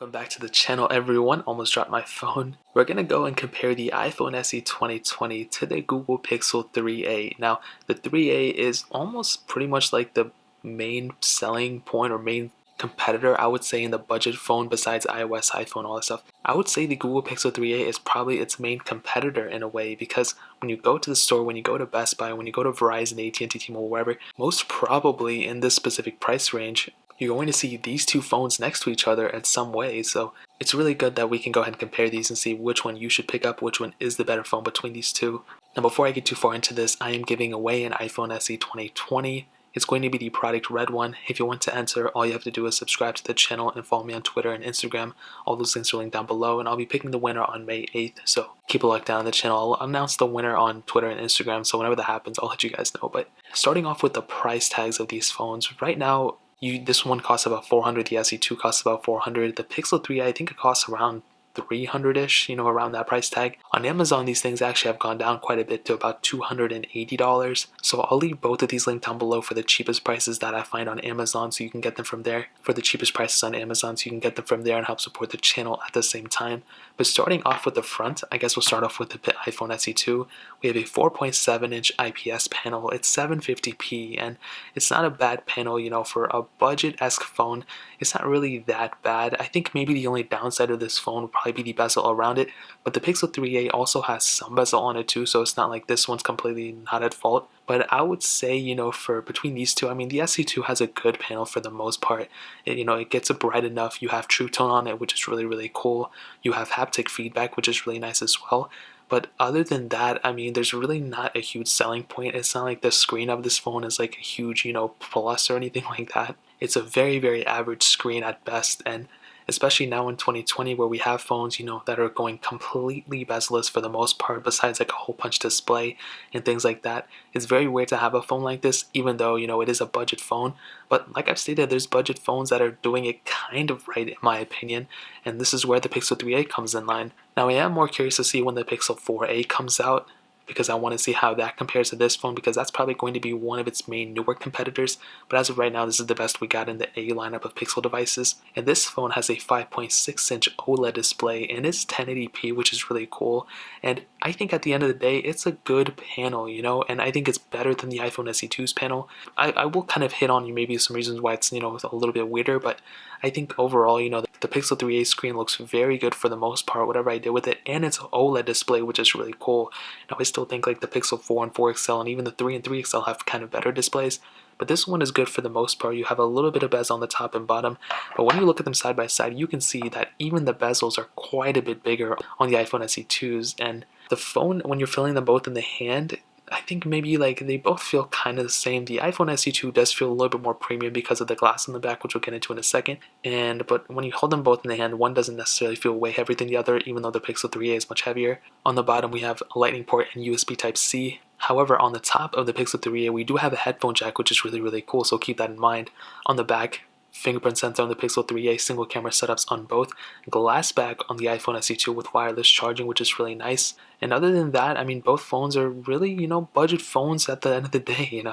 Welcome back to the channel, everyone. Almost dropped my phone. We're gonna go and compare the iPhone SE 2020 to the Google Pixel 3a. Now, the 3a is almost pretty much like the main selling point or main competitor, I would say, in the budget phone besides iOS, iPhone, all that stuff. I would say the Google Pixel 3a is probably its main competitor in a way, because when you go to the store, when you go to Best Buy, when you go to Verizon, AT&T, T-Mobile, wherever, most probably in this specific price range, you're going to see these two phones next to each other in some way. So it's really good that we can go ahead and compare these and see which one you should pick up, which one is the better phone between these two. Now, before I get too far into this, I am giving away an iPhone SE 2020. It's going to be the product red one. If you want to enter, all you have to do is subscribe to the channel and follow me on Twitter and Instagram. All those links are linked down below, and I'll be picking the winner on May 8th. So keep a look down on the channel. I'll announce the winner on Twitter and Instagram, so whenever that happens, I'll let you guys know. But starting off with the price tags of these phones, right now, this one costs about $400, the SE2 costs about $400, the Pixel 3, I think it costs around $300-ish, around that price tag. On Amazon, these things actually have gone down quite a bit to about $280. So I'll leave both of these linked down below for the cheapest prices that I find on Amazon, so you can get them from there. For the cheapest prices on Amazon, so you can get them from there and help support the channel at the same time. But starting off with the front, I guess we'll start off with the iPhone SE2. We have a 4.7-inch IPS panel. It's 750p, and it's not a bad panel, for a budget-esque phone. It's not really that bad. I think maybe the only downside of this phone would probably be the bezel around it, but the Pixel 3a also has some bezel on it too, so it's not like this one's completely not at fault. But I would say, for between these two, I mean, the SE2 has a good panel for the most part. It gets it bright enough. You have True Tone on it, which is really, really cool. You have haptic feedback, which is really nice as well. But other than that, I mean, there's really not a huge selling point. It's not like the screen of this phone is like a huge, plus or anything like that. It's a very, very average screen at best, and especially now in 2020 where we have phones, that are going completely bezel-less for the most part, besides like a hole punch display and things like that. It's very weird to have a phone like this, even though, it is a budget phone. But like I've stated, there's budget phones that are doing it kind of right, in my opinion, and this is where the Pixel 3a comes in line. Now, I am more curious to see when the Pixel 4a comes out, because I want to see how that compares to this phone, because that's probably going to be one of its main newer competitors. But as of right now, this is the best we got in the A lineup of Pixel devices. And this phone has a 5.6-inch OLED display, and it's 1080p, which is really cool. And I think at the end of the day, it's a good panel, and I think it's better than the iPhone SE2's panel. I will kind of hit on maybe some reasons why it's, a little bit weirder, but I think overall, the Pixel 3a screen looks very good for the most part, whatever I did with it, and it's an OLED display, which is really cool. Now, I still think like the Pixel 4 and 4 XL and even the 3 and 3 XL have kind of better displays, but this one is good for the most part. You have a little bit of bezel on the top and bottom, but when you look at them side by side, you can see that even the bezels are quite a bit bigger on the iPhone SE2s, and the phone, when you're feeling them both in the hand, I think maybe like they both feel kind of the same. The iPhone SE2 does feel a little bit more premium because of the glass on the back, which we'll get into in a second. But when you hold them both in the hand, one doesn't necessarily feel way heavier than the other, even though the Pixel 3a is much heavier. On the bottom, we have a lightning port and USB Type-C. However, on the top of the Pixel 3a, we do have a headphone jack, which is really, really cool, so keep that in mind. On the back, fingerprint sensor on the Pixel 3a, single camera setups on both, glass back on the iPhone SE2 with wireless charging, which is really nice. And other than that, I mean, both phones are really, budget phones at the end of the day,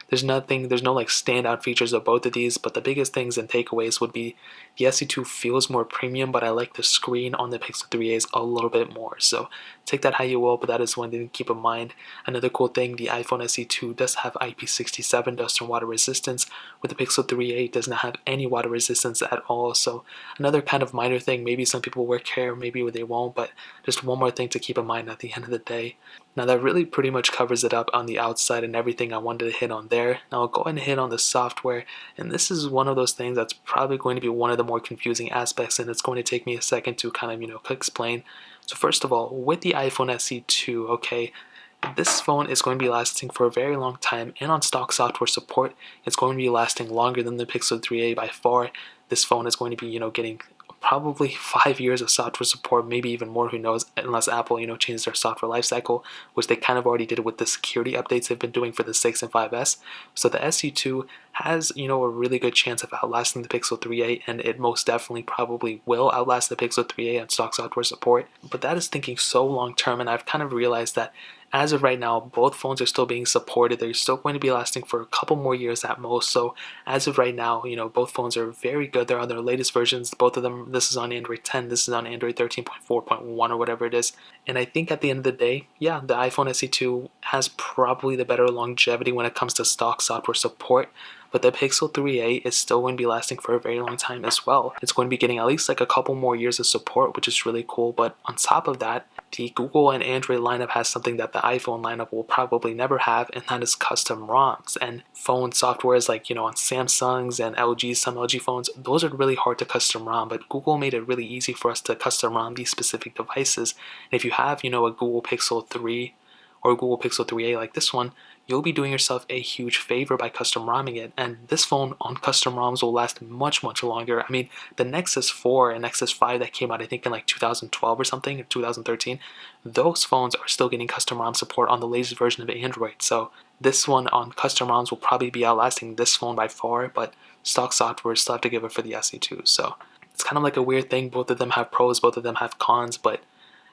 There's no like standout features of both of these, but the biggest things and takeaways would be the SE2 feels more premium, but I like the screen on the Pixel 3a's a little bit more. So take that how you will, but that is one thing to keep in mind. Another cool thing, the iPhone SE2 does have IP67 dust and water resistance, where the Pixel 3a does not have any water resistance at all. So another kind of minor thing, maybe some people will care, maybe they won't, but just one more thing to keep in mind at the end of the day. Now, that really pretty much covers it up on the outside and everything I wanted to hit on there. Now I'll go ahead and hit on the software, and this is one of those things that's probably going to be one of the more confusing aspects, and it's going to take me a second to kind of, explain. So first of all, with the iPhone SE2, okay, this phone is going to be lasting for a very long time, and on stock software support, it's going to be lasting longer than the Pixel 3a by far. This phone is going to be, getting probably 5 years of software support, maybe even more, who knows. unless Apple, changes their software lifecycle, which they kind of already did with the security updates they've been doing for the 6 and 5S. So the SE2 has, a really good chance of outlasting the Pixel 3a, and it most definitely probably will outlast the Pixel 3a on stock software support. But that is thinking so long term, and I've kind of realized that as of right now, both phones are still being supported. They're still going to be lasting for a couple more years at most. So as of right now, both phones are very good. They're on their latest versions. Both of them, this is on Android 10, this is on Android 13.4.1 or whatever it is. And I think at the end of the day, yeah, the iPhone SE2 has probably the better longevity when it comes to stock software support. But the Pixel 3a is still going to be lasting for a very long time as well. It's going to be getting at least like a couple more years of support, which is really cool. But on top of that, the Google and Android lineup has something that the iPhone lineup will probably never have, and that is custom ROMs. And phone softwares like, on Samsung's and LG's, some LG phones, those are really hard to custom ROM, but Google made it really easy for us to custom ROM these specific devices. And if you have, a Google Pixel 3 or a Google Pixel 3a like this one, you'll be doing yourself a huge favor by custom ROMing it. And this phone on custom ROMs will last much, much longer. I mean, the Nexus 4 and Nexus 5 that came out, I think in like 2012 or something, or 2013, those phones are still getting custom ROM support on the latest version of Android. So this one on custom ROMs will probably be outlasting this phone by far, but stock software still have to give it for the SE2. So it's kind of like a weird thing. Both of them have pros, both of them have cons, but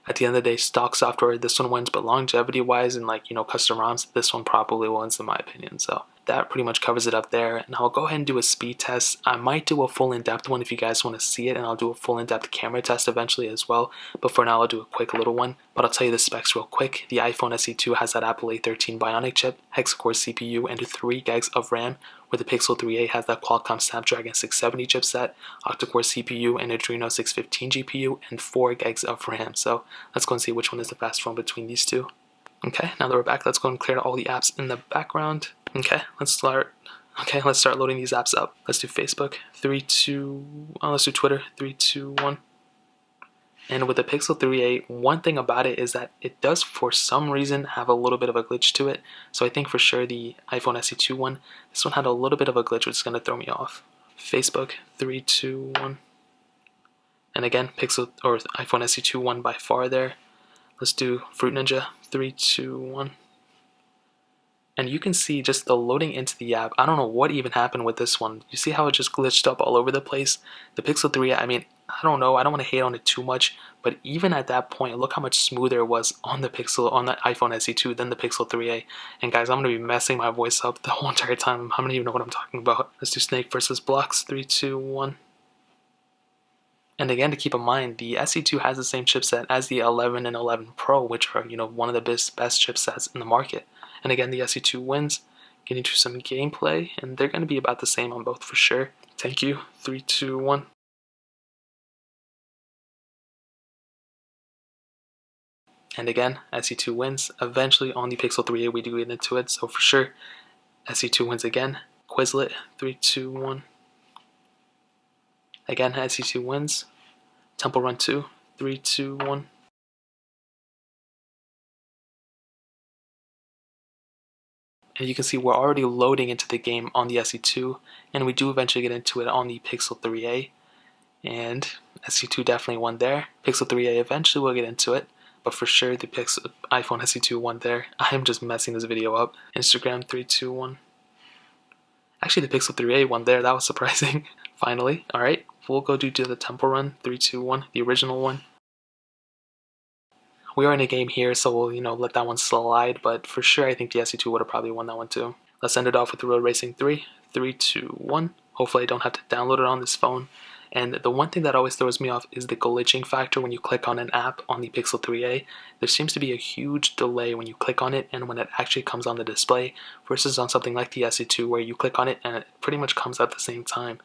at the end of the day, stock software, this one wins, but longevity wise and custom ROMs, this one probably wins in my opinion. So that pretty much covers it up there. And I'll go ahead and do a speed test. I might do a full in-depth one if you guys want to see it, and I'll do a full in-depth camera test eventually as well. But for now, I'll do a quick little one. But I'll tell you the specs real quick. The iPhone SE2 has that Apple A13 Bionic chip, hexa-core CPU, and 3 gigs of RAM, where the Pixel 3a has that Qualcomm Snapdragon 670 chipset, octa-core CPU, and Adreno 615 GPU, and 4 gigs of RAM. So let's go and see which one is the fastest one between these two. Okay, now that we're back, let's go and clear all the apps in the background. Okay, let's start loading these apps up. Let's do Facebook. 3, 2, let's do Twitter. 3, 2, 1. And with the Pixel 3a, one thing about it is that it does, for some reason, have a little bit of a glitch to it. So I think for sure the iPhone SE2 one, this one had a little bit of a glitch, which is going to throw me off. Facebook, 3, 2, 1. And again, Pixel or iPhone SE2 one by far there. Let's do Fruit Ninja, 3, 2, 1. And you can see just the loading into the app. I don't know what even happened with this one. You see how it just glitched up all over the place? The Pixel 3, I mean, I don't know. I don't want to hate on it too much. But even at that point, look how much smoother it was on the iPhone SE2 than the Pixel 3a. And guys, I'm going to be messing my voice up the whole entire time. I don't even know what I'm talking about. Let's do Snake versus Blocks. 3, 2, 1. And again, to keep in mind, the SE2 has the same chipset as the 11 and 11 Pro, which are, one of the best chipsets in the market. And again, the SE2 wins. Getting to some gameplay, and they're going to be about the same on both for sure. Thank you. 3, 2, 1. And again, SE2 wins. Eventually on the Pixel 3a, we do get into it, so for sure, SE2 wins again. Quizlet. 3, 2, 1. Again, SE2 wins. Temple Run 2. 3, 2, 1. And you can see we're already loading into the game on the SE2, and we do eventually get into it on the Pixel 3a. And SE2 definitely won there. Pixel 3a eventually will get into it, but for sure the iPhone SE2 won there. I am just messing this video up. Instagram. 3, 2, 1. Actually, the Pixel 3a won there. That was surprising. Finally. Alright, we'll go do the Temple Run. 3, 2, 1. The original one. We are in a game here, so we'll, let that one slide, but for sure I think the SE2 would have probably won that one too. Let's end it off with the Road Racing 3. 3, 2, 1. Hopefully I don't have to download it on this phone. And the one thing that always throws me off is the glitching factor when you click on an app on the Pixel 3a. There seems to be a huge delay when you click on it and when it actually comes on the display versus on something like the SE2 where you click on it and it pretty much comes at the same time.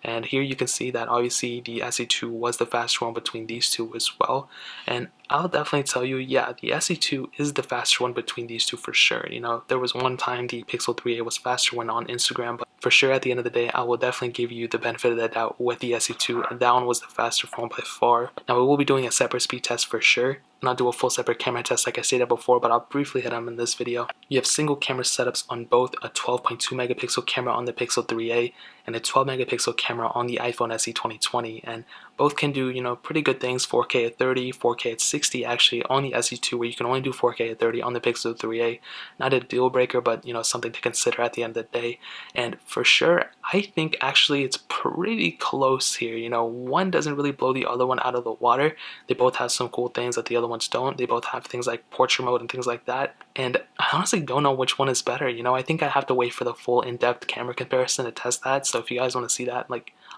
And here you can see that obviously the SE2 was the faster one between these two as well. And I'll definitely tell you, yeah, the SE2 is the faster one between these two for sure. There was one time the Pixel 3a was faster when on Instagram, but for sure at the end of the day, I will definitely give you the benefit of the doubt with the SE2, and that one was the faster phone by far. Now we will be doing a separate speed test for sure, and I'll do a full separate camera test like I stated before, but I'll briefly hit them in this video. You have single camera setups on both a 12.2 megapixel camera on the Pixel 3a and a 12 megapixel camera on the iPhone SE 2020, and both can do, pretty good things, 4K at 30, 4K at 60 actually on the SE2, where you can only do 4K at 30 on the Pixel 3a. Not a deal breaker, but something to consider at the end of the day. And for sure, I think actually it's pretty close here. One doesn't really blow the other one out of the water. They both have some cool things that the other ones don't. They both have things like portrait mode and things like that. And I honestly don't know which one is better. I think I have to wait for the full in-depth camera comparison to test that. So if you guys want to see that,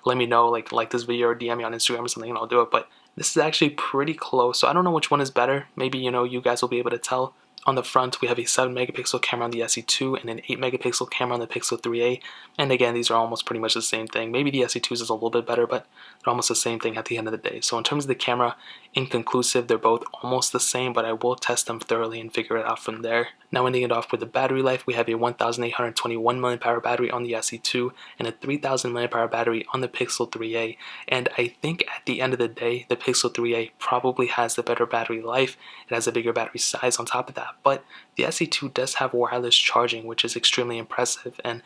let me know, like this video or DM me on Instagram or something, and I'll do it. But this is actually pretty close. So I don't know which one is better. Maybe, you guys will be able to tell. On the front, we have a 7 megapixel camera on the SE2 and an 8 megapixel camera on the Pixel 3a. And again, these are almost pretty much the same thing. Maybe the SE2's is a little bit better, but they're almost the same thing at the end of the day. So in terms of the camera, inconclusive, they're both almost the same, but I will test them thoroughly and figure it out from there. Now ending it off with the battery life, we have a 1821 mAh battery on the SE2 and a 3000 mAh battery on the Pixel 3a. And I think at the end of the day, the Pixel 3a probably has the better battery life. It has a bigger battery size on top of that. But the SE2 does have wireless charging, which is extremely impressive. And,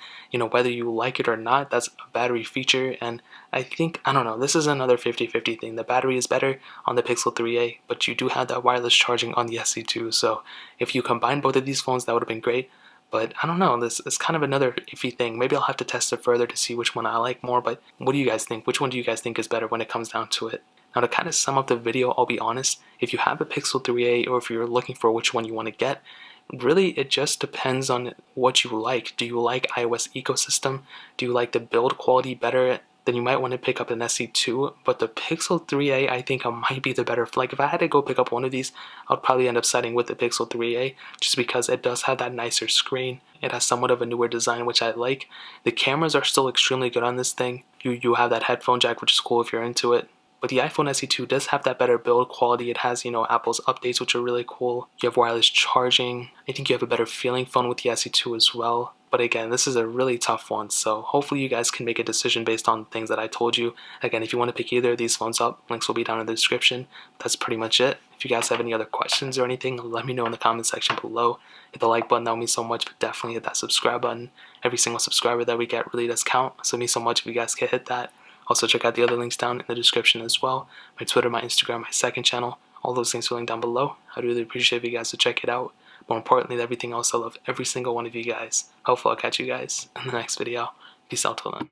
whether you like it or not, that's a battery feature. And I don't know, this is another 50-50 thing. The battery is better on the Pixel 3a, but you do have that wireless charging on the SE2. So if you combine both of these phones, that would have been great. But I don't know, this is kind of another iffy thing. Maybe I'll have to test it further to see which one I like more. But what do you guys think? Which one do you guys think is better when it comes down to it? Now to kind of sum up the video, I'll be honest, if you have a Pixel 3a or if you're looking for which one you want to get, really it just depends on what you like. Do you like iOS ecosystem? Do you like the build quality better? Then you might want to pick up an SE2, but the Pixel 3a I think might be the better. Like if I had to go pick up one of these, I'd probably end up siding with the Pixel 3a just because it does have that nicer screen. It has somewhat of a newer design, which I like. The cameras are still extremely good on this thing. You have that headphone jack, which is cool if you're into it. But the iPhone SE2 does have that better build quality. It has, Apple's updates, which are really cool. You have wireless charging. I think you have a better feeling phone with the SE2 as well. But again, this is a really tough one, so hopefully you guys can make a decision based on things that I told you. Again, if you want to pick either of these phones up, links will be down in the description. That's pretty much it. If you guys have any other questions or anything, let me know in the comment section below. Hit the like button, that would mean so much, but definitely hit that subscribe button. Every single subscriber that we get really does count, so it means so much if you guys can hit that. Also check out the other links down in the description as well. My Twitter, my Instagram, my second channel. All those links are linked down below. I'd really appreciate if you guys to check it out. More importantly than everything else, I love every single one of you guys. Hopefully I'll catch you guys in the next video. Peace out till then.